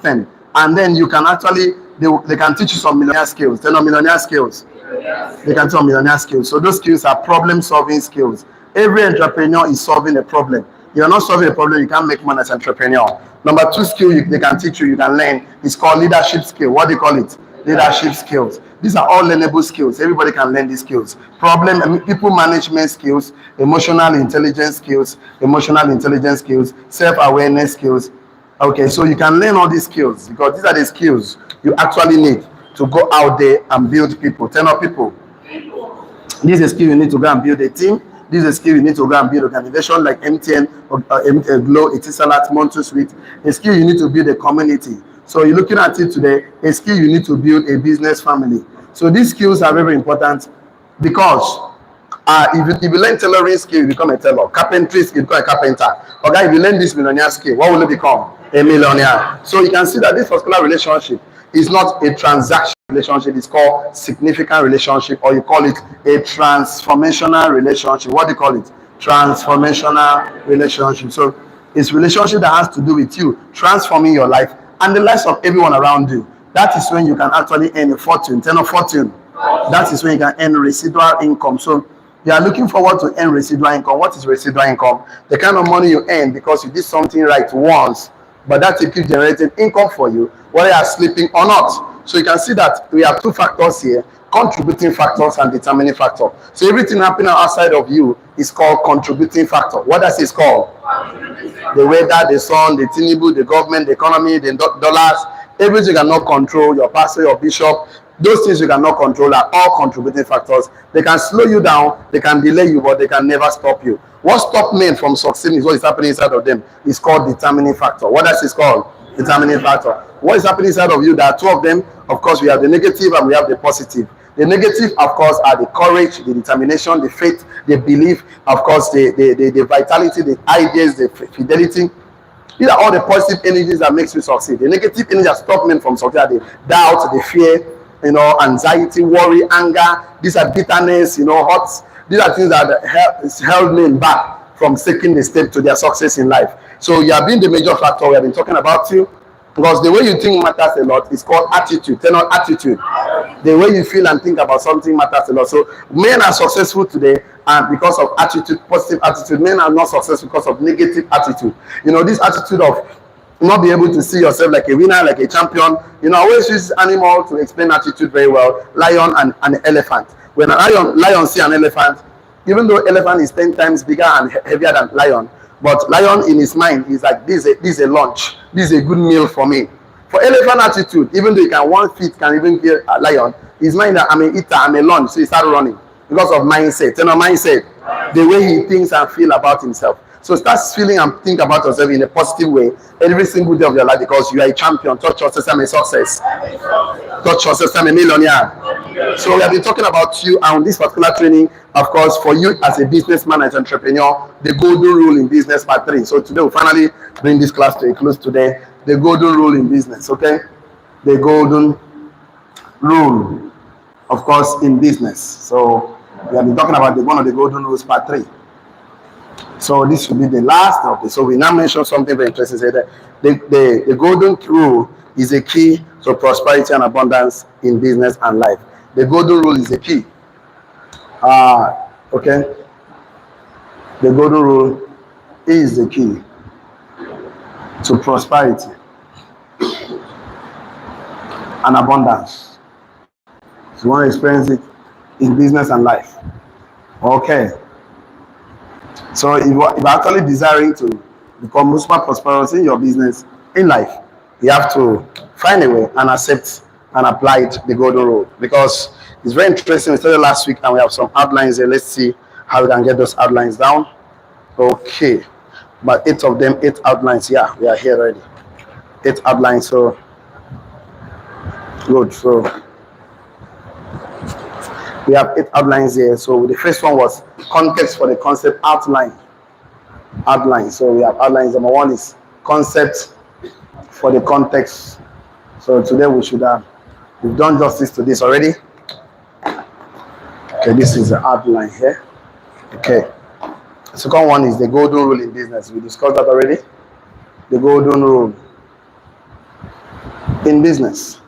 and then you can actually they can teach you some millionaire skills. They know millionaire skills. They can teach some millionaire skills. So those skills are problem solving skills. Every entrepreneur is solving a problem. You're not solving a problem, you can't make money as an entrepreneur. Number two skill they can teach you, you can learn, is called leadership skill. What do you call it? Leadership skills. These are all learnable skills. Everybody can learn these skills. People management skills, emotional intelligence skills, self-awareness skills. Okay, so you can learn all these skills because these are the skills you actually need to go out there and build people. Tell our people. This is a skill you need to go and build a team. This is a skill you need to go and build an organization like MTN, Glow, Etisalat, Montu Suite. A skill you need to build a community. So you're looking at it today, a skill you need to build a business family. So these skills are very important because if you learn tailoring skill, you become a tailor. Carpentry skill, you become a carpenter. Okay, if you learn this millionaire skill, what will you become? A millionaire. So you can see that this particular relationship is not a transaction relationship. It's called significant relationship, or you call it a transformational relationship. What do you call it? Transformational relationship. So it's relationship that has to do with you transforming your life and the lives of everyone around you. That is when you can actually earn a fortune, 10 of fortune. That is when you can earn residual income. So you are looking forward to earn residual income. What is residual income? The kind of money you earn because you did something right once, but that will keep generating income for you, whether you are sleeping or not. So you can see that we have two factors here, contributing factors and determining factor. So everything happening outside of you is called contributing factor. What does it called? The weather, the sun, the Tinubu, the government, the economy, the dollars, everything you cannot control, your pastor, your bishop, those things you cannot control are all contributing factors. They can slow you down, they can delay you, but they can never stop you. What stops men from succeeding is what is happening inside of them. It's called determining factor. What does it called? Determining factor. What is happening inside of you? There are two of them. Of course, we have the negative and we have the positive. The negative, of course, are the courage, the determination, the faith, the belief, of course, the vitality, the ideas, the fidelity. These are all the positive energies that makes you succeed. The negative energies that stop men from succeeding, the doubt, the fear, anxiety, worry, anger. These are bitterness, hurts. These are things that held men back from taking the step to their success in life. So you have been the major factor we have been talking about you. Because the way you think matters a lot. It's called attitude. Tell us attitude. The way you feel and think about something matters a lot. So men are successful today and because of attitude, positive attitude. Men are not successful because of negative attitude. This attitude of not be able to see yourself like a winner, like a champion. I always use animal to explain attitude very well. Lion and an elephant. When a lion see an elephant, even though elephant is 10 times bigger and heavier than lion, but lion in his mind is like, this is a lunch. This is a good meal for me. For elephant attitude, even though he can 1 feet can even kill a lion, his mind that I'm a eater, I'm a lunch, so he start running because of mindset. Mindset, the way he thinks and feel about himself. So start feeling and think about yourself in a positive way every single day of your life because you are a champion. Touch your system, a success. Touch your system, a millionaire. So we have been talking about you and this particular training, of course, for you as a businessman, as an entrepreneur, the golden rule in business part 3. So today we'll finally bring this class to a close today. The golden rule in business, okay? The golden rule, of course, in business. So we have been talking about one of the golden rules part 3. So this will be the last of this. So we now mention something very interesting. The golden rule is a key to prosperity and abundance in business and life. The golden rule is a key. Okay. The golden rule is the key to prosperity and abundance. So you want to experience it in business and life. Okay. So if you're actually desiring to become super prosperous in your business, in life, you have to find a way and accept and apply it, the golden rule. Because it's very interesting. We started last week and we have some outlines here. Let's see how we can get those outlines down. Okay. But 8 of them, 8 outlines. Yeah, we are here already. 8 outlines. So good. So we have 8 outlines here. So the first one was context for the concept outline. So we have outlines. Number 1 is concept for the context. So today we've done justice to this already. Okay, this is the outline here. Okay. The second one is the golden rule in business. We discussed that already. The golden rule. in business.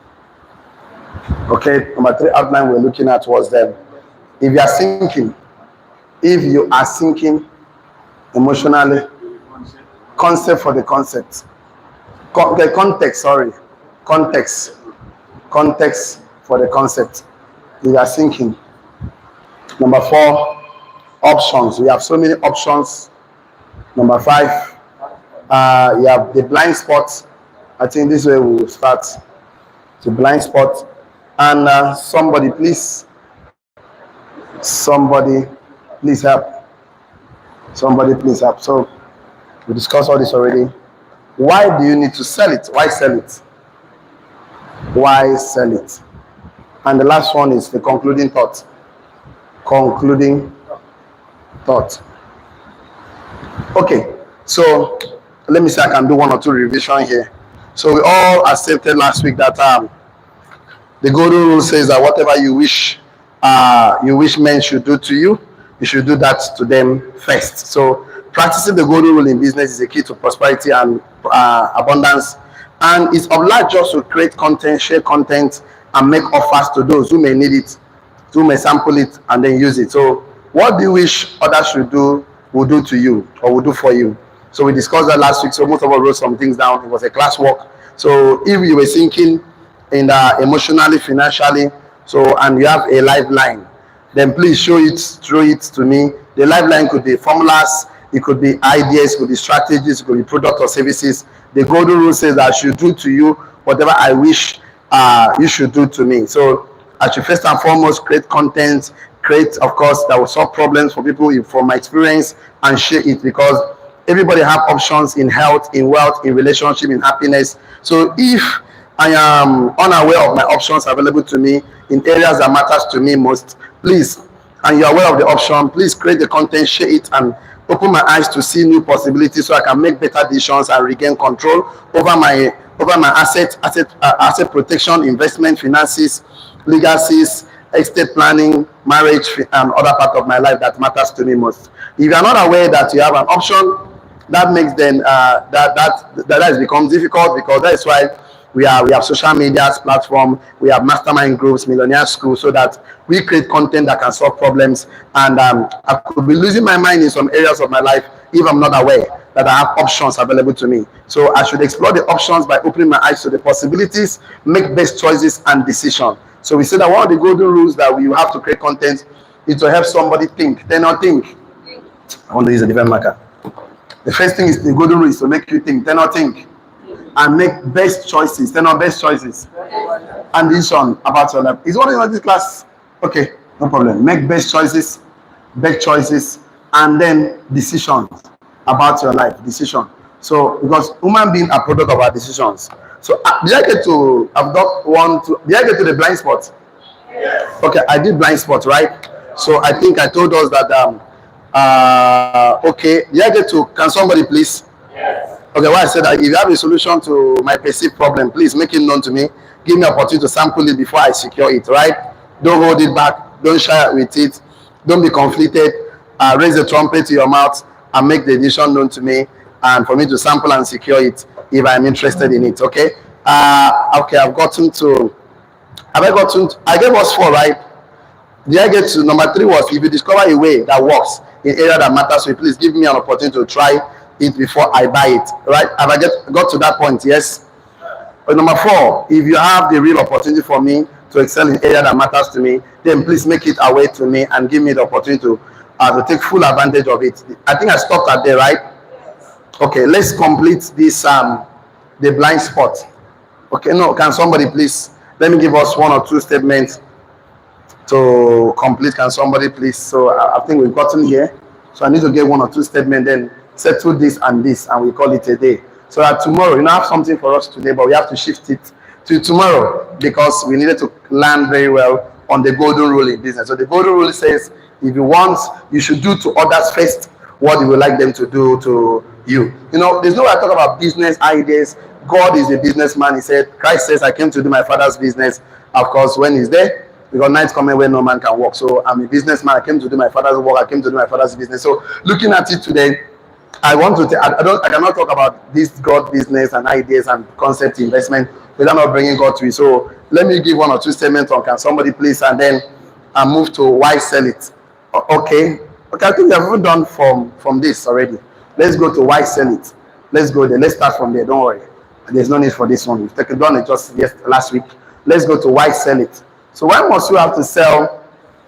Okay, number 3 outline we're looking at was them. If you are sinking emotionally, concept for the concept. The context, sorry. Context for the concept. You are thinking. Number 4, options. We have so many options. Number 5, you have the blind spots. I think this way we will start. The blind spot. And somebody please help. Somebody please help. So we discussed all this already. Why do you need to sell it? Why sell it? Why sell it? And the last one is the concluding thought. Okay, so let me see, I can do 1 or 2 revision here. So we all accepted last week that the golden rule says that whatever you wish men should do to you, you should do that to them first. So practicing the golden rule in business is a key to prosperity and abundance, and it's obliged just to create content, share content, and make offers to those who may need it, who may sample it and then use it. So what do you wish others should do, will do to you, or will do for you? So we discussed that last week. So most of us wrote some things down. It was a class work. So if you were thinking in emotionally, financially, so and you have a lifeline, then please show it to me. The lifeline could be formulas, it could be ideas, it could be strategies, it could be product or services. The golden rule says that I should do to you whatever I wish you should do to me. So I should first and foremost create content, of course, that will solve problems for people from my experience, and share it, because everybody have options in health, in wealth, in relationship, in happiness. So if I am unaware of my options available to me in areas that matters to me most, please, and you're aware of the option, please create the content, share it, and open my eyes to see new possibilities so I can make better decisions and regain control over my asset protection, investment, finances, legacies, estate planning, marriage, and other part of my life that matters to me most. If you are not aware that you have an option, that makes then that has become difficult, because that is why we have social media platform, we have mastermind groups, millionaire schools, so that we create content that can solve problems. And I could be losing my mind in some areas of my life if I'm not aware that I have options available to me. So I should explore the options by opening my eyes to the possibilities, make best choices and decisions. So we say that one of the golden rules that we have to create content is to help somebody think. They not think. I want to use a different marker. The first thing is the golden rule is to make you think. They not think. And make best choices. They not best choices. And decision about your life. Is one in this class? Okay, no problem. Make best choices, and then decisions about your life. Decision. So because human beings are product of our decisions. So did I get to? Did I get to the blind spot? Yes. Okay, I did blind spot, right? So I think I told us that. Okay, did I get to? Can somebody please? Yes. Okay, well, I said that if you have a solution to my perceived problem, please make it known to me. Give me an opportunity to sample it before I secure it, right? Don't hold it back. Don't shy with it. Don't be conflicted. Raise the trumpet to your mouth and make the decision known to me, and for me to sample and secure it if I'm interested in it. Okay. Okay, I gave us 4, right? Did I get to number 3? Was if you discover a way that works in area that matters to you, please give me an opportunity to try it before I buy it. Right? Have I got to that point? Yes. But number 4, if you have the real opportunity for me to excel in area that matters to me, then please make it away to me and give me the opportunity to take full advantage of it. I think I stopped at there, right? Okay, let's complete this the blind spot. Okay, no, can somebody please let me give us 1 or 2 statements to complete? Can somebody please? So I think we've gotten here. So I need to get 1 or 2 statements, then settle this, and we call it a day. So that tomorrow, you have something for us today, but we have to shift it to tomorrow because we needed to learn very well on the golden rule in business. So the golden rule says, if you want, you should do to others first what you would like them to do to you. There's no way I talk about business ideas. God is a businessman. He said, Christ says, I came to do my Father's business. Of course, when he's there, because nights coming when no man can walk. So I'm a businessman. I came to do my Father's work. I came to do my Father's business. So looking at it today, I want to. I cannot talk about this God business and ideas and concept investment without not bringing God to it. So let me give one or two statements on can somebody please, and then I move to why sell it. Okay, I think we have even done from this already. Let's go to why sell it. Let's go there. Let's start from there. Don't worry. There's no need for this one. We've taken done it just last week. Let's go to why sell it. So why must you have to sell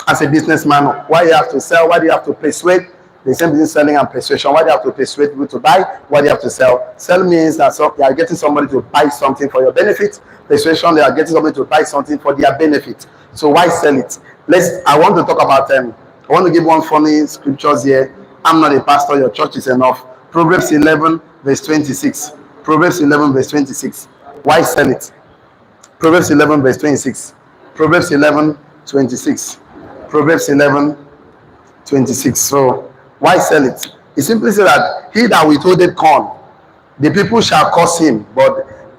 as a businessman? Why do you have to sell? Why do you have to persuade? The same between selling and persuasion. Why do you have to persuade people to buy? Why do you have to sell? Sell means that you are getting somebody to buy something for your benefit. Persuasion, they are getting somebody to buy something for their benefit. So why sell it? I want to talk about I want to give one funny scriptures here. I'm not a pastor, your church is enough. Proverbs 11 verse 26. Proverbs 11 verse 26. Why sell it? Proverbs 11 verse 26. Proverbs 11 26. Proverbs 11 26. So why sell it? It simply says that he that withholdeth corn, the people shall curse him,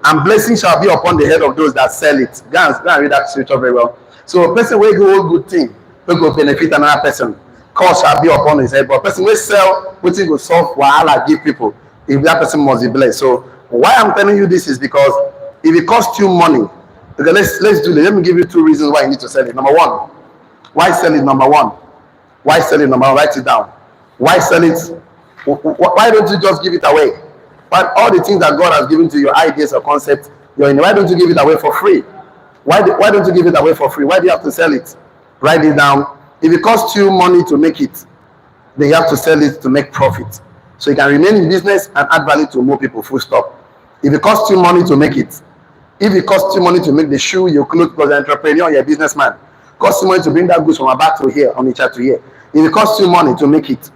and blessing shall be upon the head of those that sell it. Go and read that scripture very well. So a person will go good thing, will go benefit another person. Curse shall be upon his head. But a person will sell, which will solve wahala, give people. If that person must be blessed. So why I'm telling you this is because if it costs you money, okay, let's do this. Let me give you two reasons why you need to sell it. Number one, why sell it? Number one, why sell it? Number one, write it down. Why sell it? Why don't you just give it away? But all the things that God has given to you, ideas or concepts, why don't you give it away for free? Why don't you give it away for free? Why do you have to sell it? Write it down. If it costs you money to make it, then you have to sell it to make profit. So you can remain in business and add value to more people, full stop. If it costs you money to make it, if it costs you money to make the shoe, your clothes, because you're an entrepreneur, you're a businessman, it costs you money to bring that goods from a back to here, on each to here. If it costs you money to make it,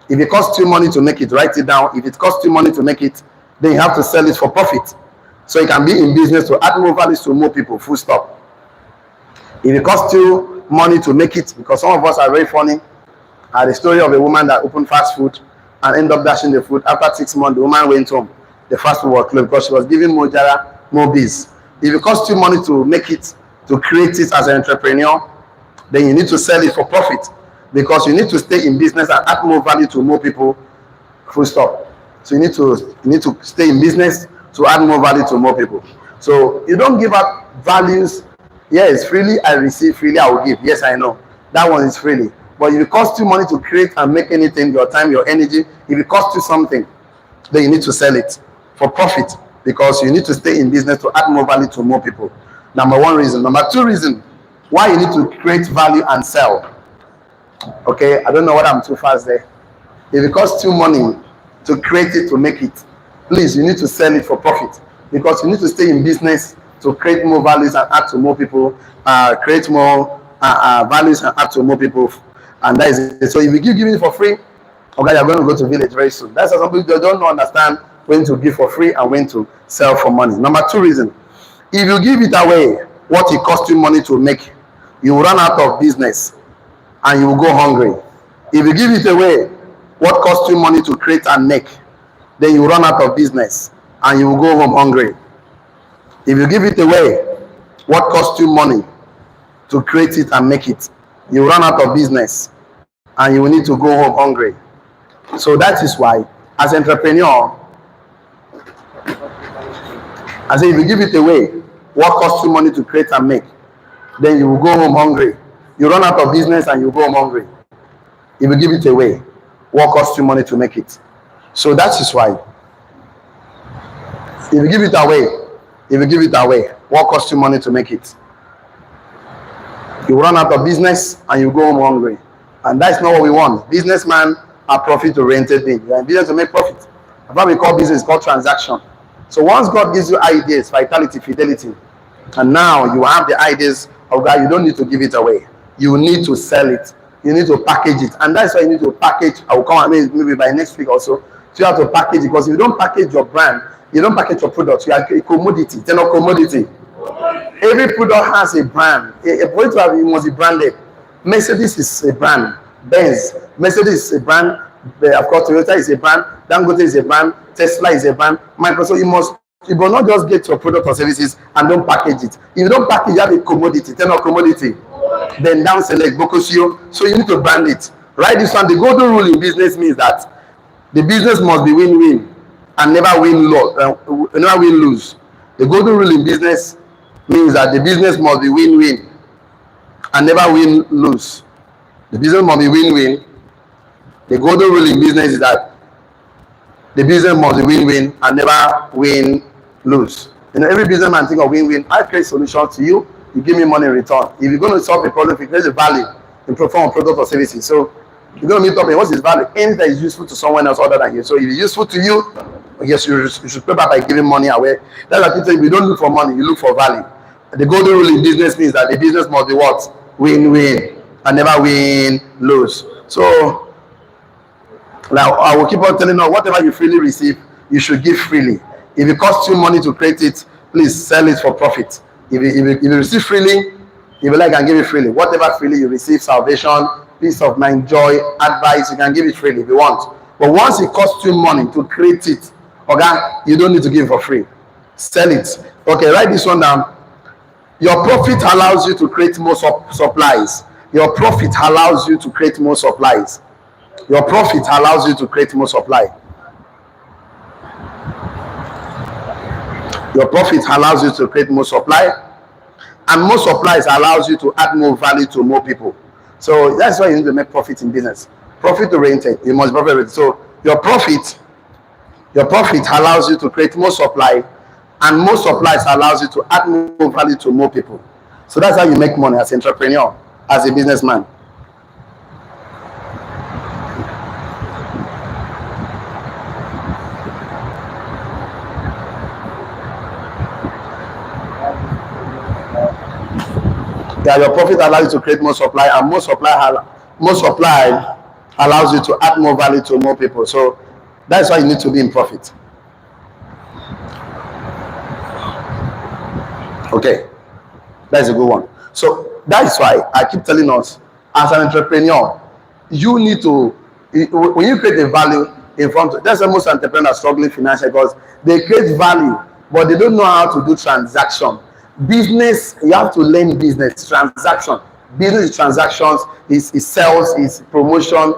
if it costs you money to make it, write it down. If it costs you money to make it, then you have to sell it for profit. So you can be in business to add more values to more people, full stop. If it costs you money to make it, because some of us are very funny. I had a story of a woman that opened fast food and ended up dashing the food. After 6 months, the woman went home. The fast food was closed because she was giving more jara, more biz. If it costs you money to make it, to create it as an entrepreneur, then you need to sell it for profit. Because you need to stay in business and add more value to more people, full stop. So you need to stay in business to add more value to more people. So you don't give up values. Yes, freely I receive, freely I will give. Yes, I know. That one is freely. But if it costs you money to create and make anything, your time, your energy, if it costs you something, then you need to sell it for profit. Because you need to stay in business to add more value to more people. Number one reason. Number two reason, why you need to create value and sell. Okay, I don't know what I'm too fast there. If it costs you money to create it, to make it, please, you need to sell it for profit. Because you need to stay in business to create more values and add to more people, create more values and add to more people. And that is it. So if you give it for free, okay, you're going to go to village very soon. That's why some people don't understand when to give for free and when to sell for money. Number two reason, if you give it away, what it costs you money to make, you will run out of business and you will go hungry. If you give it away, what costs you money to create and make, then you run out of business and you will go home hungry. If you give it away, what costs you money to create it and make it, you run out of business and you will need to go home hungry. So that is why, as an entrepreneur, I say if you give it away, what costs you money to create and make, then you will go home hungry. You run out of business and you go home hungry. If you give it away, what costs you money to make it? So that is why, if you give it away, what costs you money to make it? You run out of business and you go home hungry. And that's not what we want. Businessmen are profit-oriented beings. You're in business to make profit. What we call business is called transaction. So once God gives you ideas, vitality, fidelity, and now you have the ideas of God, you don't need to give it away. You need to sell it. You need to package it. And that's why you need to package. I will come maybe by next week also. So you have to package it, because if you don't package your brand, you don't package your products, you are a commodity. It's not a commodity. Every product has a brand. A product must be branded. Mercedes is a brand. Benz. Mercedes is a brand. Of course, Toyota is a brand. Dangote is a brand. Tesla is a brand. Microsoft, you will not just get your product or services and don't package it. If you don't package, you have a commodity. It's not a commodity. Then down select Bocosio. So you need to brand it. Write this one. The golden rule in business means that the business must be win-win and never win lose. The golden rule in business means that the business must be win-win and never win-lose. The business must be win-win. The golden rule in business is that the business must be win-win and never win-lose. You know, every businessman think of win-win. I create solutions to you, you give me money in return. If you're going to solve a problem, if you create a value in form of product or services, so you're going to meet up and what's his value? Anything that is useful to someone else other than you. So if it's useful to you, yes, you should pay back by giving money away. That's why people say if you don't look for money, you look for value. The golden rule in business means that the business must be what? Win-win and never win-lose. So now I will keep on telling you, whatever you freely receive, you should give freely. If it costs you money to create it, please sell it for profit. If you receive freely, if you like, and give it freely. Whatever freely you receive, salvation, peace of mind, joy, advice, you can give it freely if you want. But once it costs you money to create it, okay, you don't need to give it for free. Sell it. Okay, write this one down. Your profit allows you to create more supplies. Your profit allows you to create more supplies. Your profit allows you to create more supply. Your profit allows you to create more supply, and more supplies allows you to add more value to more people. So that's why you need to make profit in business. Profit oriented. You must be profit oriented. So your profit allows you to create more supply, and more supplies allows you to add more value to more people. So that's how you make money as an entrepreneur, as a businessman. Yeah, your profit allows you to create more supply, and more supply allows you to add more value to more people. So that's why you need to be in profit. Okay, that's a good one. So that's why I keep telling us, as an entrepreneur, you need to, when you create a value in front of, that's why most entrepreneurs struggling financially, because they create value, but they don't know how to do transaction. Business, you have to learn business transaction. Business is transactions, is sales, is promotion,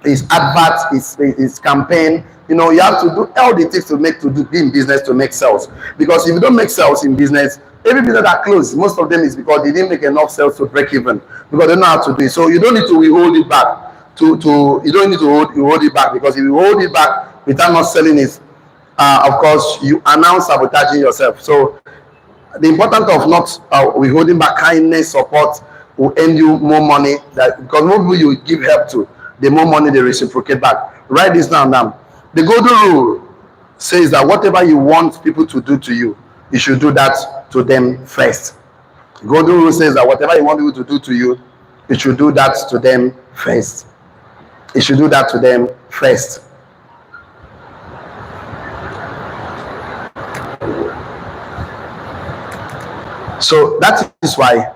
is advert, is campaign. You know, you have to do all the things to be in business to make sales. Because if you don't make sales in business, every business that closes, most of them is because they didn't make enough sales to break even, because they don't know how to do it. So you don't need to hold it back. You don't need to hold it back, because if you hold it back without not selling it, of course you are now sabotaging yourself. So the importance of not withholding back kindness, support will earn you more money, that because more people you give help to, the more money they reciprocate back. Write this down now. The golden rule says that whatever you want people to do to you, you should do that to them first. The golden rule says that whatever you want people to do to you, you should do that to them first. You should do that to them first. So that is why,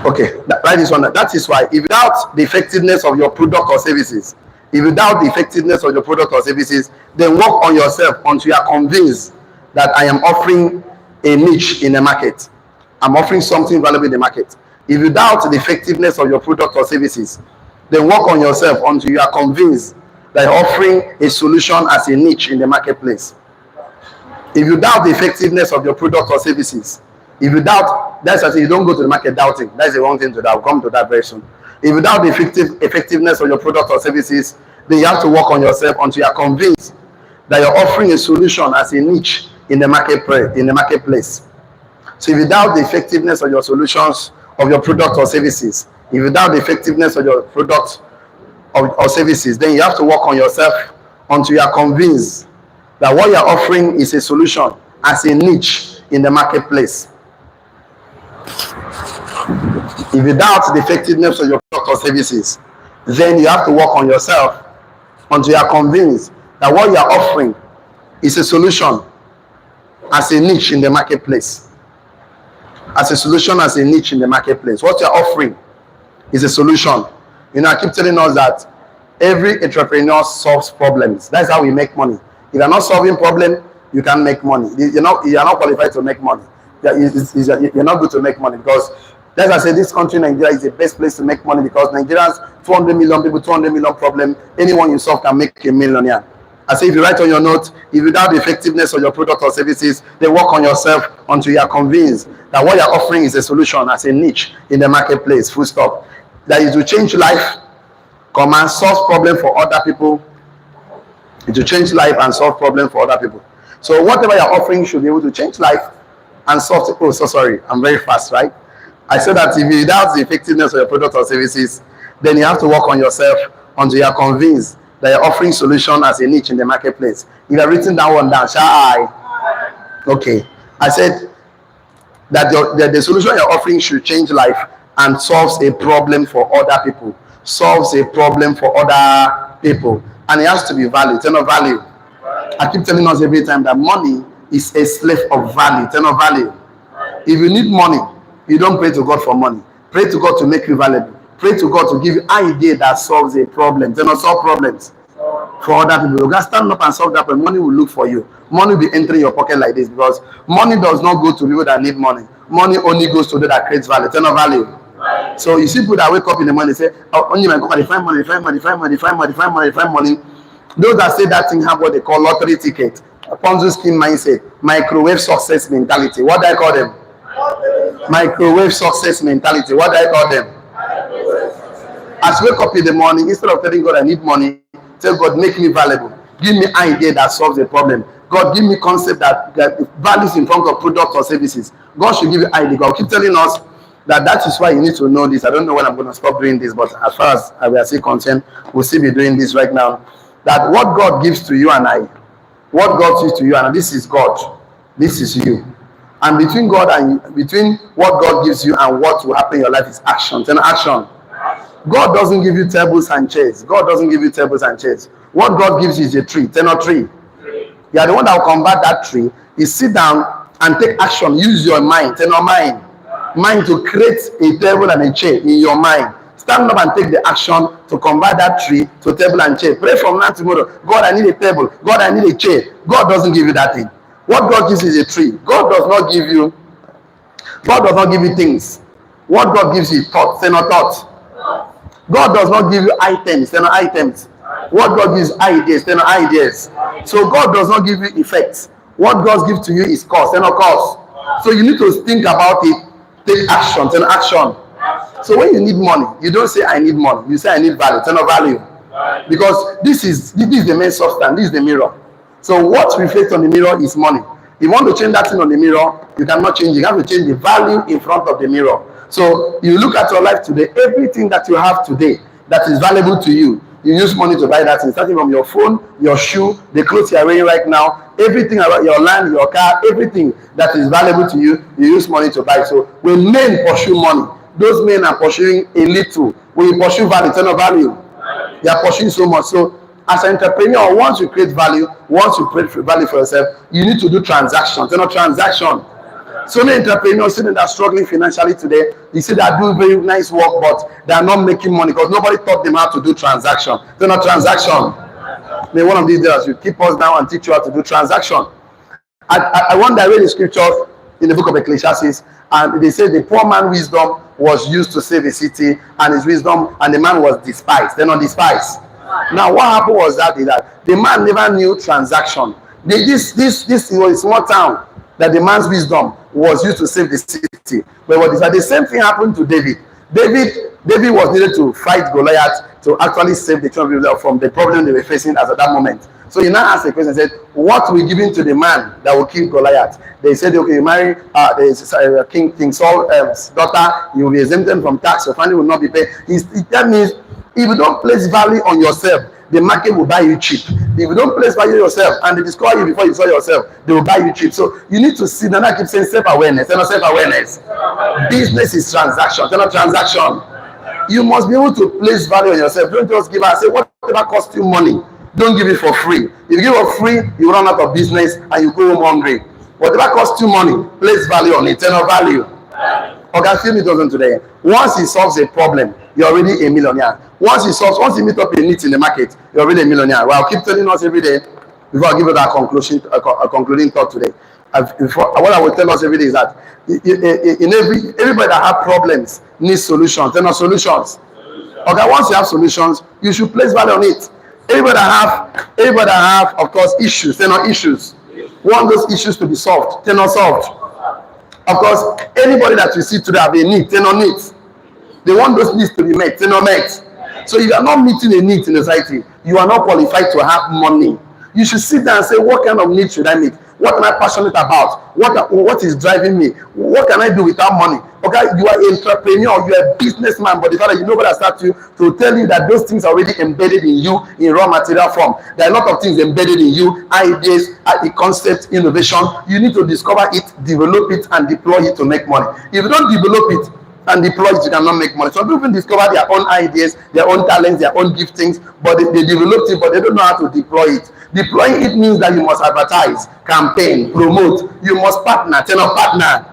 okay, write this one. That is why, if without the effectiveness of your product or services, then work on yourself until you are convinced that I am offering a niche in the market. I'm offering something valuable in the market. If you doubt the effectiveness of your product or services, then work on yourself until you are convinced that you're offering a solution as a niche in the marketplace. If you doubt the effectiveness of your product or services, if you doubt, that's why you don't go to the market doubting. That's the wrong thing to do. I'll come to that very soon. If you doubt the effectiveness of your product or services, then you have to work on yourself until you are convinced that you're offering a solution as a niche in the marketplace. So if you doubt the effectiveness of your solutions, of your product or services, if you doubt the effectiveness of your product or services, then you have to work on yourself until you are convinced that what you're offering is a solution as a niche in the marketplace. If you doubt the effectiveness of your product or services, then you have to work on yourself until you are convinced that what you are offering is a solution as a niche in the marketplace. As a solution, as a niche in the marketplace. What you are offering is a solution. You know, I keep telling us that every entrepreneur solves problems. That's how we make money. If you're not solving problem, you can't make money. You are not qualified to make money. You're not good to make money, because as I say, this country, Nigeria, is the best place to make money, because Nigerians, 200 million people, 200 million problem. Anyone you solve can make a millionaire. I say if you write on your note, if you doubt the effectiveness of your product or services, then work on yourself until you are convinced that what you're offering is a solution as a niche in the marketplace, full stop. That is to change life, come and solve problem for other people. It will change life and solve problem for other people. So whatever you're offering should be able to change life and solve. Oh, so sorry, I'm very fast, right? I said that if you doubt the effectiveness of your product or services, then you have to work on yourself until you are convinced that you're offering solution as a niche in the marketplace. You have written that one down, shall I? Okay. I said that the solution you're offering should change life and solves a problem for other people. Solves a problem for other people. And it has to be value. Turn of value. I keep telling us every time that money is a slave of value. Turn of value. If you need money, you don't pray to God for money. Pray to God to make you valuable. Pray to God to give you an idea that solves a problem. Do not solve problems for other people. You can stand up and solve that problem. Money will look for you. Money will be entering your pocket like this because money does not go to people that need money. Money only goes to those that creates value. Turn of value. So you see people that wake up in the morning and say, oh, only my company find money, find money, find money, find money, find money, find money. Those that say that thing have what they call lottery ticket, a Ponzi scheme mindset, microwave success mentality. What do I call them? Microwave success mentality. What do I call them? As you wake up in the morning, instead of telling God I need money, tell God make me valuable. Give me an idea that solves the problem. God, give me concept that values in front of products or services. God should give you idea. God keep telling us that is why you need to know this. I don't know when I'm going to stop doing this, but as far as we are still concerned, we'll still be doing this right now. That what God gives to you and I, what God gives to you and I, this is God. This is you. And between God and between what God gives you and what will happen in your life is action. Turn action. God doesn't give you tables and chairs. God doesn't give you tables and chairs. What God gives you is a tree. Turn a tree. You are the one that will convert that tree. You sit down and take action. Use your mind. Turn your mind. Mind to create a table and a chair in your mind. Stand up and take the action to convert that tree to table and chair. Pray from now to tomorrow. God, I need a table. God, I need a chair. God doesn't give you that thing. What God gives is a tree. God does not give you things. What God gives you thoughts. They're not thoughts. God does not give you items. They're not items. What God gives ideas. They're not ideas. So God does not give you effects. What God gives to you is cause. They're not cause. So you need to think about it. Take action. Turn action. So when you need money, you don't say I need money. You say I need value. Turn value. Because this is the main substance. This is the mirror. So what reflects on the mirror is money. If you want to change that thing on the mirror, you cannot change it. You have to change the value in front of the mirror. So you look at your life today, everything that you have today that is valuable to you, you use money to buy that thing, starting from your phone, your shoe, the clothes you are wearing right now, everything about your land, your car, everything that is valuable to you, you use money to buy. So when men pursue money, those men are pursuing a little. When you pursue value, turn of value, they are pursuing so much. So as an entrepreneur, once you create value, once you create value for yourself, you need to do transactions. Turn of transaction. So many entrepreneurs that are struggling financially today, they say they are doing very nice work, but they are not making money because nobody taught them how to do transaction. They're not transaction. Then one of these days, you keep us down and teach you how to do transaction. I wonder, I read the scriptures in the book of Ecclesiastes, and they say the poor man's wisdom was used to save a city, and his wisdom, and the man was despised. They're not despised. Now, what happened was that the man never knew transaction. This was a small town that the man's wisdom was used to save the city. But what is that? The same thing happened to David. David was needed to fight Goliath to actually save the children of Israel from the problem they were facing at that moment. So he now asked the question and said, what will be given to the man that will kill Goliath? They said, okay, you marry King Saul's daughter, you will be exempted from tax, your family will not be paid. That means if you don't place value on yourself, the market will buy you cheap. If you don't place value yourself and they discover you before you saw yourself, they will buy you cheap. So you need to see, and I keep saying self-awareness. They're not self-awareness. Business is transaction. They're not transaction. You must be able to place value on yourself. Don't just give and say, whatever costs you money, don't give it for free. If you give it free, you run out of business and you go home hungry. Whatever costs you money, place value on it. Eternal value. Okay, feel me doesn't today. Once he solves a problem, you're already a millionaire. Once you meet up a need in the market, you're already a millionaire. Well, I'll keep telling us every day before I give it a concluding thought today. What I will tell us every day is that everybody that have problems needs solutions. There are solutions. Okay, once you have solutions, you should place value on it. Everybody have, of course, issues. They're not issues. Want those issues to be solved. They're not solved. Of course, anybody that you see today have a need. They're not needs. They want those needs to be met. They're not met. So if you are not meeting a need in society, you are not qualified to have money. You should sit down and say, what kind of need should I meet? What am I passionate about? What is driving me? What can I do without money? Okay, you are an entrepreneur, you are a businessman, but the fact that you know what I start to tell you that those things are already embedded in you in raw material form. There are a lot of things embedded in you, ideas, the concept, innovation. You need to discover it, develop it, and deploy it to make money. If you don't develop it and deploy it, you cannot make money. Some people discover their own ideas, their own talents, their own giftings, but they developed it, but they don't know how to deploy it. Deploying it means that you must advertise, campaign, promote. You must partner, tell a partner.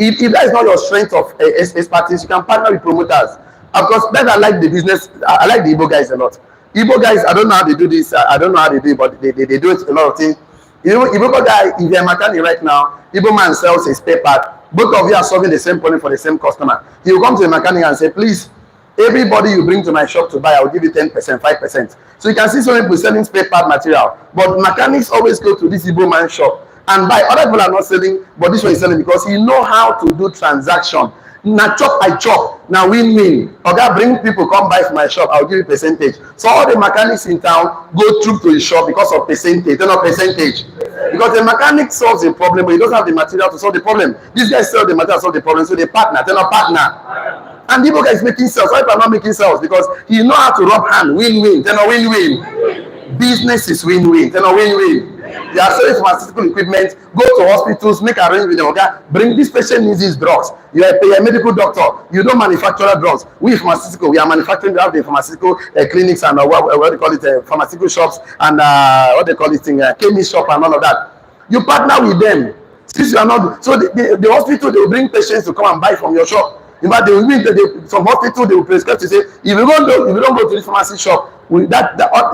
If that is not your strength of expertise, you can partner with promoters. Of course, that I like the business. I like the Igbo guys a lot. Igbo guys, I don't know how they do this. I don't know how they do it, but they do it a lot of things. You know, Igbo guy, if you're a mechanic right now, Igbo man sells a spare part. Both of you are solving the same problem for the same customer. He will come to the mechanic and say, please, everybody you bring to my shop to buy, I will give you 10%, 5%. So you can see some people selling spare part material, but mechanics always go to this Igbo man shop and buy. Other people are not selling, but this one is selling because he know how to do transaction. Now chop, I chop. Now win-win. Okay, bring people, come buy from my shop, I'll give you percentage. So all the mechanics in town go through to the shop because of percentage. They're not percentage. Because the mechanic solves the problem, but he doesn't have the material to solve the problem. These guys sell the material to solve the problem, so they partner. They're not partner. And the guy is making sales. Why people are not making sales? Because he know how to rub hand, win-win. They're not win-win. Business is win-win. They're not win-win. They are selling pharmaceutical equipment, go to hospitals, make arrangements with them, okay? Bring this patient needs these drugs. You are a medical doctor, you don't manufacture drugs. We pharmaceutical, we are manufacturing, we have the pharmaceutical clinics and what they call it, pharmaceutical shops and what they call it, chemist shop and all of that. You partner with them. Since you are not, so the hospital, they will bring patients to come and buy from your shop. In fact, they will bring from hospital, they will prescribe to say, if you don't go to the pharmacy shop, you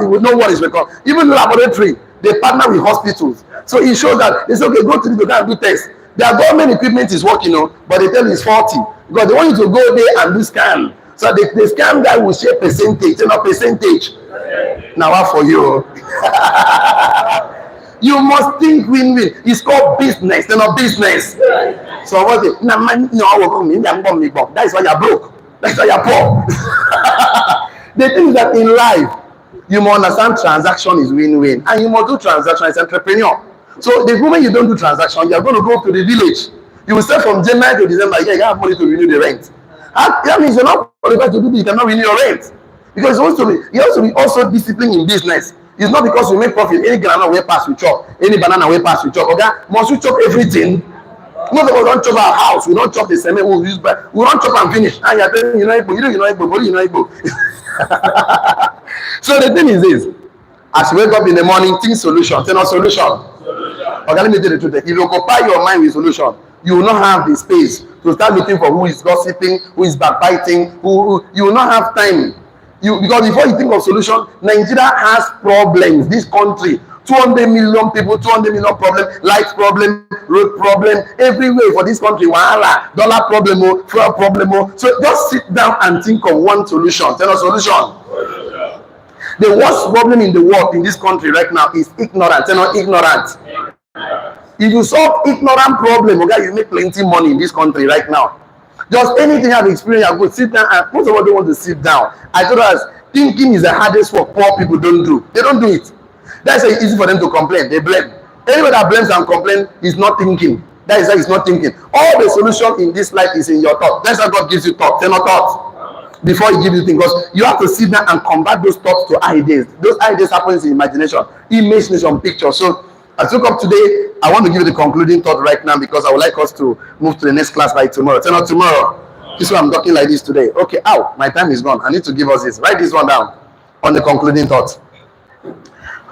will know what is required. Even the laboratory, they partner with hospitals. So it shows that they say, okay, go to the doctor and do tests. Their government equipment is working, but they tell you it's faulty. Because they want you to go there and do scan. So the scam guy will share percentage, not percentage. Now what for you? You must think win-win. It's called business, not business. So what's it? That is why you're broke. That's why you're poor. The thing is that in life, you must understand transaction is win-win. And you must do transaction as an entrepreneur. So the moment you don't do transaction, you're going to go to the village. You will start from January to December, you have money to renew the rent. That means you're not qualified to do this, you cannot renew your rent. Because you have to be also disciplined in business. It's not because you make profit, any banana way pass we chop, any banana way pass we chop. Okay? Must we chop everything? Most of us don't chop our house, we don't chop the same, we don't chop and finish. And you're telling you know Igbo. So the thing is this, as you wake up in the morning, think solution, tell us solution. Okay, let me tell you the truth. If you occupy your mind with solution, you will not have the space to start looking for who is gossiping, who is backbiting, who you will not have time. Because before you think of solution, Nigeria has problems. This country, 200 million people, 200 million problem, light problem, road problem, everywhere for this country. Wahala, dollar problem, fuel problem. So just sit down and think of one solution. Tell us solution. The worst problem in the world in this country right now is ignorance. Tell us ignorance. If you solve ignorant problem, okay, you make plenty money in this country right now. Just anything I've experienced, I could sit down, and most of us don't want to sit down. I told us thinking is the hardest work poor people don't do. They don't do it. That's why it's easy for them to complain. They blame. Anybody that blames and complains is not thinking. That is why it's not thinking. All the solution in this life is in your thought. That's why God gives you thought. They're not thoughts before He gives you things. Because you have to sit down and convert those thoughts to ideas. Those ideas happen in imagination, imagination, picture. So as we come today, I want to give you the concluding thought right now because I would like us to move to the next class by tomorrow. Tell us tomorrow. This is why I'm talking like this today. Okay, my time is gone. I need to give us this. Write this one down on the concluding thought.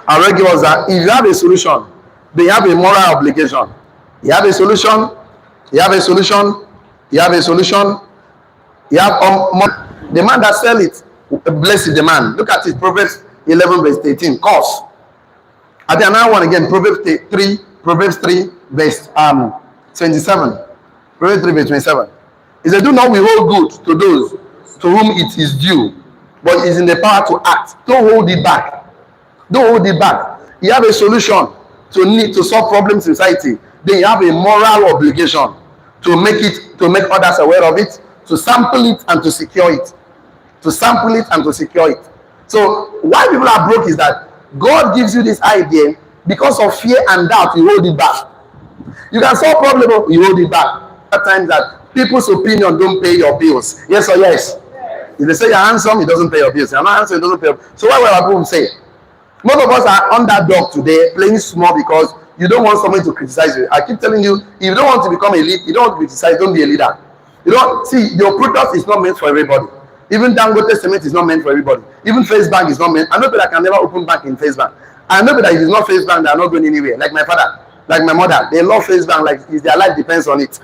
I will give us that if you have a solution, they have a moral obligation. You have a solution, you have a solution, you have a solution, you have the man that sell it, bless the man. Look at it, Proverbs 11 verse 18, cause. I think another one again, Proverbs 3 verse 27. Proverbs 3 verse 27. It said, do not withhold good to those to whom it is due, but it is in the power to act. Don't hold it back. Don't hold it back. You have a solution to solve problems in society. Then you have a moral obligation to make others aware of it, to sample it and to secure it. To sample it and to secure it. So why people are broke is that God gives you this idea because of fear and doubt, you hold it back. You can solve problem, you hold it back. At times that people's opinion don't pay your bills. Yes or yes? If they say you're handsome, it doesn't pay your bills. You're not handsome, it doesn't pay your bills. So what will people say? Most of us are underdog today, playing small because you don't want someone to criticize you. I keep telling you, if you don't want to become a lead, you don't want to criticize, don't be a leader. You don't see your product is not meant for everybody. Even Dangote Cement is not meant for everybody. Even Face Bank is not meant. I know that I can never open bank in Face Bank. I know that if it's not Face Bank, they are not going anywhere. Like my father, like my mother, they love Face Bank like their life depends on it.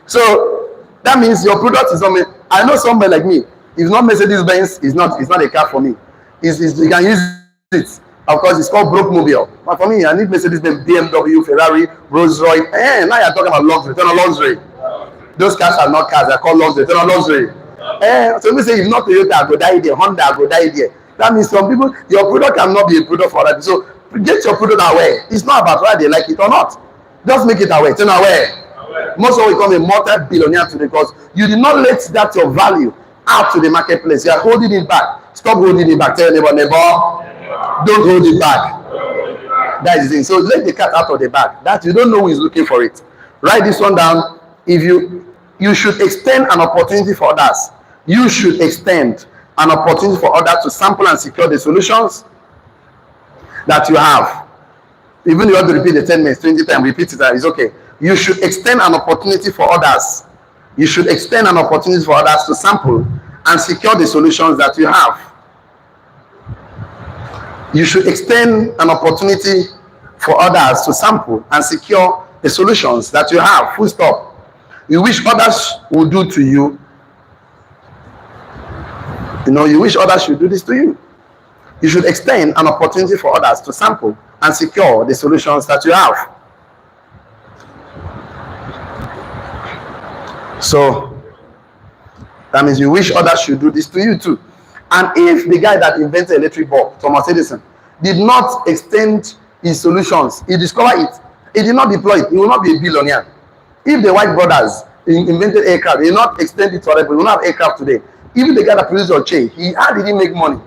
So that means your product is not meant. I know somebody like me. If not Mercedes Benz, it's not a car for me. You can use it. Of course, it's called broke mobile. But for me, I need Mercedes Benz, BMW, Ferrari, Rolls Royce. Now you're talking about luxury. Turn on luxury. Those cars are not cars, they're called luxury. Turn on luxury. So we say if not Toyota, I go die there. Honda, I go die there. That means some people, your product cannot be a product for others. So get your product aware. It's not about whether they like it or not. Just make it aware. Turn aware. Most of you become a multi-billionaire today because you did not let that your value out to the marketplace. You are holding it back. Stop holding it back. Tell your neighbor, don't hold it back. That is the thing. So let the cat out of the bag. That you don't know who is looking for it. Write this one down. If you should extend an opportunity for others. You should extend an opportunity for others to sample and secure the solutions that you have. Even if you have to repeat the 10 minutes, 20 times, repeat it, it's okay. You should extend an opportunity for others. You should extend an opportunity for others to sample and secure the solutions that you have. You should extend an opportunity for others to sample and secure the solutions that you have. Full stop. You wish others would do to you. You wish others should do this to you. You should extend an opportunity for others to sample and secure the solutions that you have. So that means you wish others should do this to you too. And if the guy that invented electric bulb, Thomas Edison, did not extend his solutions, he discovered it, he did not deploy it, he will not be a billionaire. If the White brothers invented aircraft, they did not extend it to other people, we don't have aircraft today. Even the guy that produced your chain, how did he make money?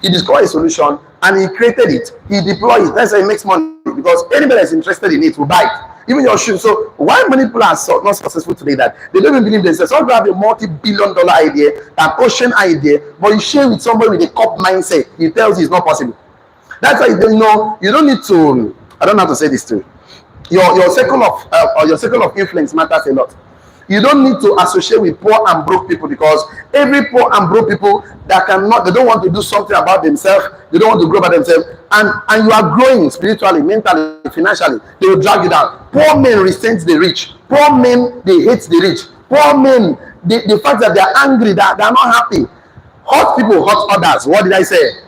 He discovered a solution and he created it. He deployed it. That's how he makes money, because anybody that's interested in it will buy it. Even your shoes. So why many people are not successful today that they don't even believe themselves? Some people have a multi-billion-dollar idea, an ocean idea, but you share with somebody with a cup mindset. He tells you it's not possible. That's why you don't need to. I don't know how to say this to you. Your circle of influence matters a lot. You don't need to associate with poor and broke people, because every poor and broke people they don't want to do something about themselves, they don't want to grow by themselves, and you are growing spiritually, mentally, financially, they will drag you down. Poor men resent the rich. Poor men, they hate the rich. Poor men, the fact that they are angry, that they are not happy. Hot people hurt others. What did I say?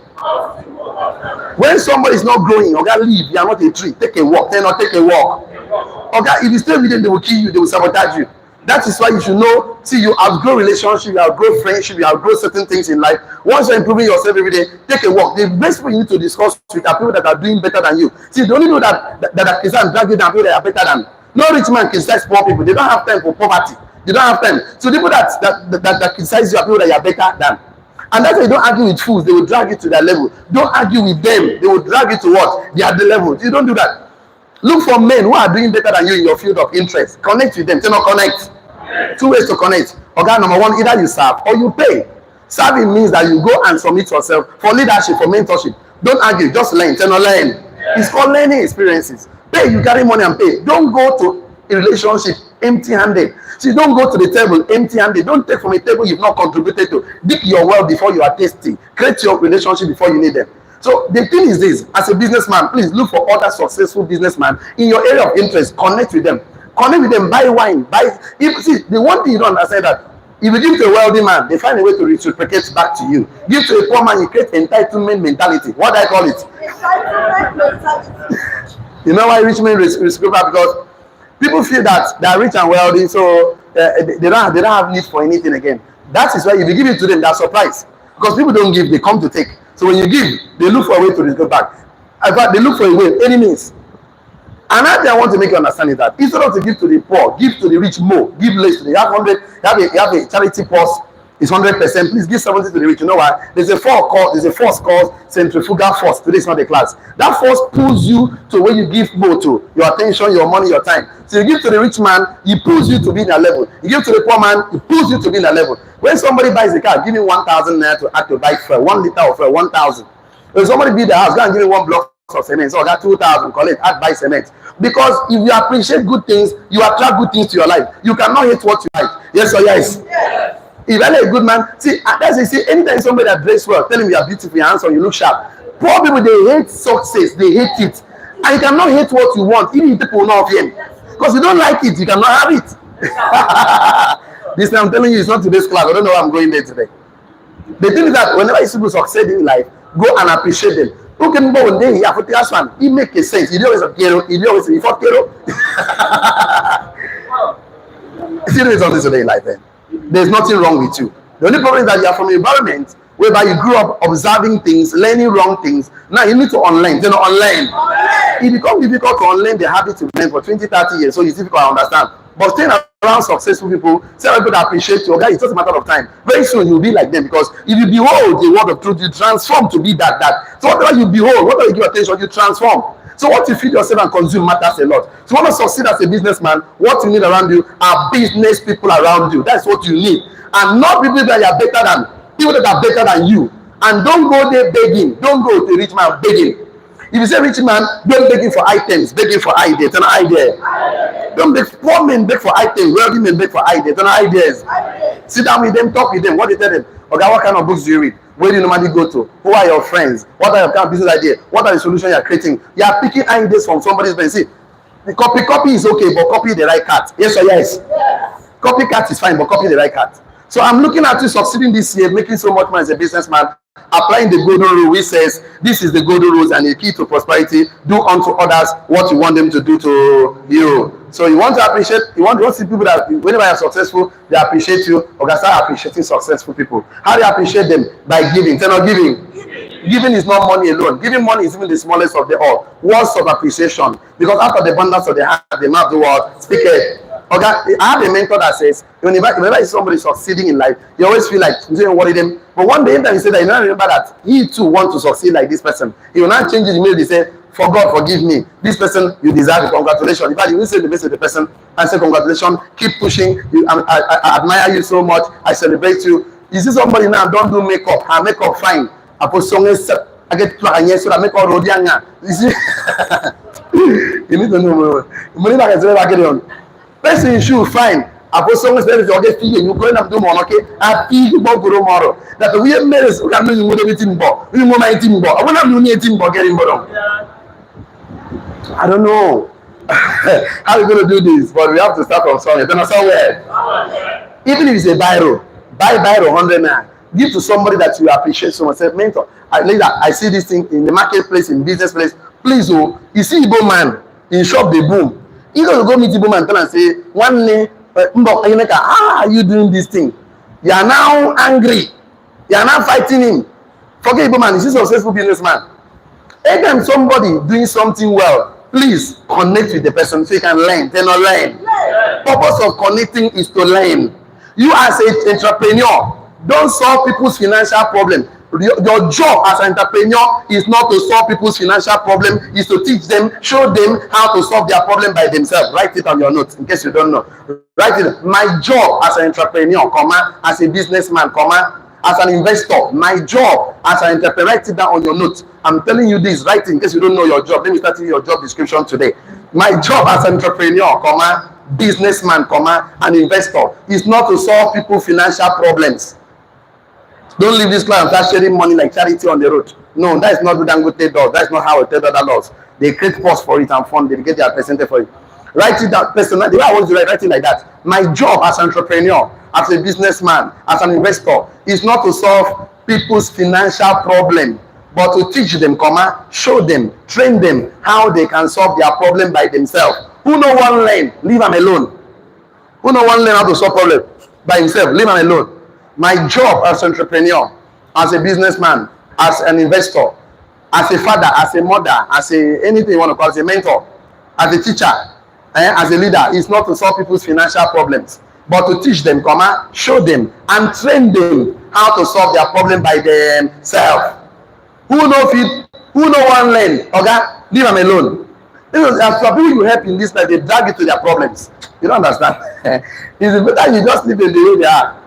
When somebody is not growing, okay, leave. You are not a tree. Take a walk. Then not take a walk. Okay, if you stay with them, they will kill you. They will sabotage you. That is why you should know. See, you outgrow relationship, you outgrow friendship, you outgrow certain things in life. Once you're improving yourself every day, take a walk. The best people you need to discuss with are people that are doing better than you. See, the only people that criticize drag you down, people that are better than. No rich man criticize poor people. They don't have time for poverty. They don't have time. So the people that criticize you are people that you are better than. And that's why you don't argue with fools. They will drag you to their level. Don't argue with them. They will drag you to what? They are the level. You don't do that. Look for men who are doing better than you in your field of interest. Connect with them. Say no, connect. Two ways to connect. Okay, number one, either you serve or you pay. Serving means that you go and submit yourself for leadership, for mentorship. Don't argue, just learn. Say no, learn. It's called learning experiences. Pay, you carry money and pay. Don't go to a relationship empty-handed. See, don't go to the table empty-handed. Don't take from a table you've not contributed to. Dig your well before you are tasty. Create your relationship before you need them. So the thing is this: as a businessman, please look for other successful businessmen in your area of interest. Connect with them. Connect with them. Buy wine. See, the one thing you don't understand that if you give to a wealthy man, they find a way to reciprocate back to you. Give to a poor man, you create entitlement mentality. What do I call it? Entitlement mentality. You know why rich men reciprocate? Because people feel that they are rich and wealthy, so they don't have need for anything again. That is why if you give it to them, they are surprised. Because people don't give, they come to take. So when you give, they look for a way to go back. In fact, they look for a way, any means. Another thing I want to make you understand is that instead of to give to the poor, give to the rich more, give less to the. You have 100, you have a charity purse, it's 100%. Please give 70 to the rich. You know why? There's a force called centrifugal force. Today is not the class. That force pulls you to where you give more to your attention, your money, your time. So you give to the rich man, he pulls you to be in a level. You give to the poor man, he pulls you to be in a level. When somebody buys a car, give me 1,000 naira to add to buy fuel, 1 liter of fuel, 1,000. When somebody build the house, go and give me 1 block of cement. So I got 2,000. Collect, add buy cement. Because if you appreciate good things, you attract good things to your life. You cannot hate what you like. Yes or yes? Yes. If you're a good man, see, that's it. See, anytime somebody that dress well, tell him you are beautiful, your handsome, you look sharp. Poor people, they hate success, they hate it. And you cannot hate what you want, even if people will not fear. Because you don't like it, you cannot have it. This time I'm telling you, it's not today's class. I don't know why I'm going there today. The thing is that whenever you see people succeed in life, go and appreciate them. Who can go one day, it makes a sense. You always have Kero, you always say, for Kero. See the result today in life, then. There's nothing wrong with you. The only problem is that you are from an environment whereby you grew up observing things, learning wrong things. Now you need to unlearn. You know, unlearn. It becomes difficult to unlearn the habit you've learned for 20, 30 years. So it's difficult to understand. But staying around successful people, several people that appreciate you, okay, it's just a matter of time. Very soon you'll be like them, because if you behold the word of truth, you transform to be that. So whatever you behold, whatever you give attention, you transform. So what you feed yourself and consume matters a lot. So you want to succeed as a businessman, what you need around you are business people around you. That's what you need. And not people that are better than, people that are better than you. And don't go there begging. Don't go to a rich man begging. If you say rich man, don't begging for items, begging for ideas. An idea. Don't beg. Poor men beg for items, wealthy men beg for ideas. An ideas. Sit down with them, talk with them. What do you tell them? Okay, what kind of books do you read? Where do you normally go to? Who are your friends? What are your kind of business ideas? What are the solutions you are creating? You are picking ideas from somebody's brain. See, the copy is okay, but copy the right cat. Yes or yes? Yes. Copycat is fine, but copy the right cat. So I'm looking at you succeeding this year, making so much money as a businessman, applying the golden rule, which says this is the golden rules and the key to prosperity. Do unto others what you want them to do to you. So you want to appreciate, you want to see people that whenever you're successful, they appreciate you. Or can start appreciating successful people. How do you appreciate them? By giving. They're not giving. Giving is not money alone. Giving money is even the smallest of the all. Words of appreciation. Because after the abundance of the heart, the mouth of the world, speak it. Okay, I have a mentor that says, whenever you see somebody succeeding in life, you always feel like you don't worry them. But one day, anytime you say that, you don't remember that he too wants to succeed like this person. He will not change his immediately say, for God, forgive me. This person, you deserve it. Congratulations. In fact, you will say the best of the person and say, congratulations, keep pushing. I admire you so much. I celebrate you. You see somebody now, don't do makeup. Her makeup fine. I put song I get to a so that make all road. You see, you need to know. Money like I get on. Person shoe fine. I put songs there to get fee and you going up to Monoke. I feel you about tomorrow. That we have made us can do everything but we want my team but I want to do anything but getting bottom. I don't know how we're going to do this, but we have to start from somewhere. Then somewhere. Even if it's a biro, buy biro 100 naira. Give to somebody that you appreciate so much. Say, mentor, I see this thing in the marketplace, in business place. Please, oh, you see Igbo man in shop, they boom. You go meet Igbo man and tell and say, one day, how are you doing this thing? You are now angry. You are now fighting him. Forget Igbo man, he's a successful businessman. Anytime somebody doing something well, please connect with the person so you can learn. They not learn. Purpose of connecting is to learn. You as an entrepreneur, don't solve people's financial problem. Your job as an entrepreneur is not to solve people's financial problem, is to teach them, show them how to solve their problem by themselves. Write it on your notes in case you don't know. Write it. My job as an entrepreneur, as a businessman, as an investor, my job as an entrepreneur, write it down on your notes. I'm telling you this, write it in case you don't know your job. Let me start with your job description today. My job as an entrepreneur, businessman, an investor is not to solve people's financial problems. Don't leave this class and start sharing money like charity on the road. No, that is not what Dangote does. That is not how Hotel Dada does. They create posts for it and fund. They get their percentage for it. Write it down. Personally, the way I want to write it like that. My job as an entrepreneur, as a businessman, as an investor, is not to solve people's financial problem, but to teach them, show them, train them how they can solve their problem by themselves. Who no one learn, leave them alone. Who no one learn how to solve problem by himself, leave them alone. My job as an entrepreneur, as a businessman, as an investor, as a father, as a mother, as a anything you want to call it, as a mentor, as a teacher, as a leader, is not to solve people's financial problems, but to teach them, show them, and train them how to solve their problem by themselves. Who know fit, who know one learn, okay, leave them alone. As for people you help in this life, they drag you to their problems. You don't understand. It's better you just leave them the way they are.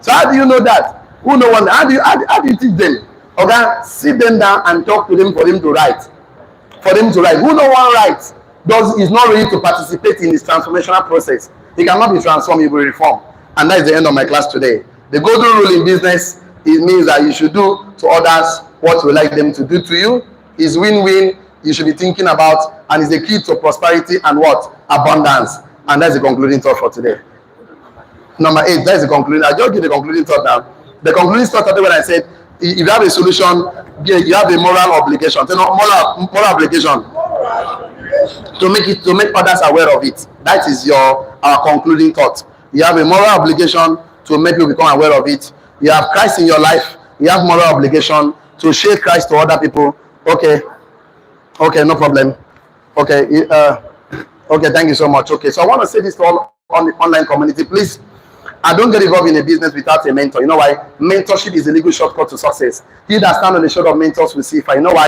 So how do you know that? Who know one? How do you teach them? Okay, sit them down and talk to them for them to write. For them to write. Who know one write is not ready to participate in this transformational process. He cannot be transformed, he will reform. And that is the end of my class today. The golden rule in business, it means that you should do to others what you like them to do to you. Is win-win. You should be thinking about, and is the key to prosperity and what? Abundance. And that's the concluding thought for today. Number 8, that's the concluding. I just give the concluding thought now. The concluding thought today when I said, if you have a solution, you have a moral obligation. Moral obligation to make others aware of it. That is our concluding thought. You have a moral obligation to make people become aware of it. You have Christ in your life. You have moral obligation to share Christ to other people. Okay, no problem. Okay, thank you so much. Okay, so I want to say this to all on the online community, please. I don't get involved in a business without a mentor. You know why? Mentorship is a legal shortcut to success. He that stands on the shoulder of mentors will see if I know why.